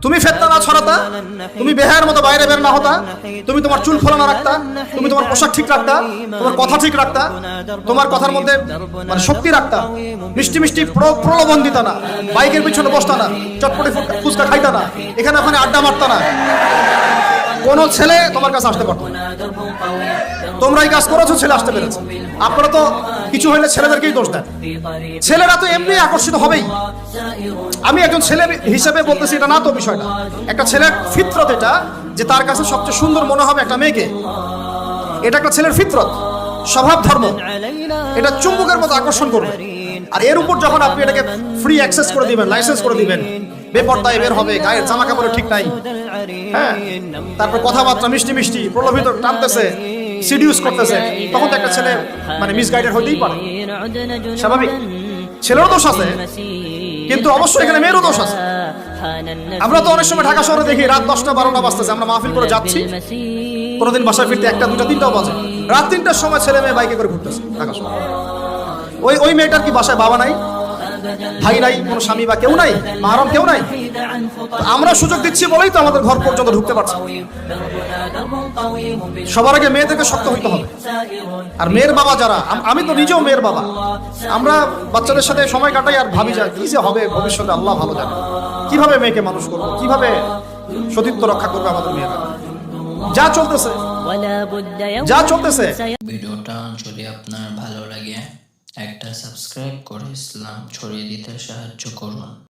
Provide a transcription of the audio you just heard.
তুমি ফিতনা না ছড়াতা, তুমি বেহায়ার মতো বাইরে বের না হতা, তুমি তোমার চুল ফোলানো রাখতা, তুমি তোমার পোশাক ঠিক রাখতা, তোমার কথা ঠিক রাখতা, তোমার কথার মধ্যে মানে শক্তি রাখতা, মিষ্টি মিষ্টি প্রলোভন দিতা না, বাইকের পিছনে বসতা না, চটপটি ফুচকা খাইতা না, এখানে ওখানে আড্ডা মারতা না, কোন ছেলে তোমার কাছে আসতে পারতো না। তোমরাই কাজ করেছো, ছেলে আসতে পেরেছে। আপনারা তো কিছু হইলে ছেলেদেরকেই দোষ দেন। ছেলেরা তো এমনি আকর্ষিত হবেই। আমি একজন ছেলে হিসেবে বলতেছি এটা না তো বিষয়টা, একটা ছেলের ফিতরত এটা, যে তার কাছে সবচেয়ে সুন্দর মনে হবে একটা মেয়েকে। এটা একটা ছেলের ফিতরত, স্বভাব ধর্ম, এটা চুম্বকের মতো আকর্ষণ করবে। আর এর উপর যখন আপনি এটাকে ফ্রি অ্যাক্সেস করে দিবেন, লাইসেন্স করে দিবেন, বেপরদায় বের হবে, গায়ের জামা কাপড় ঠিক নাই, হ্যাঁ, তারপর কথাবার্তা মিষ্টি মিষ্টি প্রলোভিত টানতেছে, সিডিউস করতেছে, তখন তো একটা ছেলে মানে মিসগাইডেড হতেই পারে, স্বাভাবিক। ছেলেরও দোষ আছে, কিন্তু অবশ্যই এখানে মেয়েরও দোষ আছে। আমরা তো অনেক সময় ঢাকা শহরে দেখি রাত 10টা 12টা বাজতেছে, আমরা মাহফিল করে যাচ্ছি, কোনোদিন বাসায় ফিরতে 1টা 2টা 3টাও বাজে, রাত 3টার সময় ছেলে মেয়ে বাইকে করে ঘুরতেছে ঢাকা শহরে। ওই মেয়েটার কি বাসায় বাবা নাই, ভাই নাই, কোনো স্বামী বা কেউ নাই, মাহরম কেউ নাই? আমরা সুযোগ দিচ্ছি বলেই তো আমাদের ঘর পর্যন্ত ঢুকতে পারছে। সবার আগে মেয়েদেরকে শক্ত হইতে হবে। আর মেয়ের বাবা যারা, আমি তো নিজেও মেয়ের বাবা, আমরা বাচ্চাদের সাথে সময় কাটাই আর ভাবি যা কি যে হবে ভবিষ্যতে, আল্লাহ ভালো জানে। কিভাবে মেয়েকে মানুষ করবো, কিভাবে সতীত্ব রক্ষা করবে আমাদের মেয়েরা। যা চলতেছে। ভিডিওটা যদি আপনার ভালো লাগে একটা সাবস্ক্রাইব করে ইসলাম ছড়িয়ে দিতে সাহায্য করুন।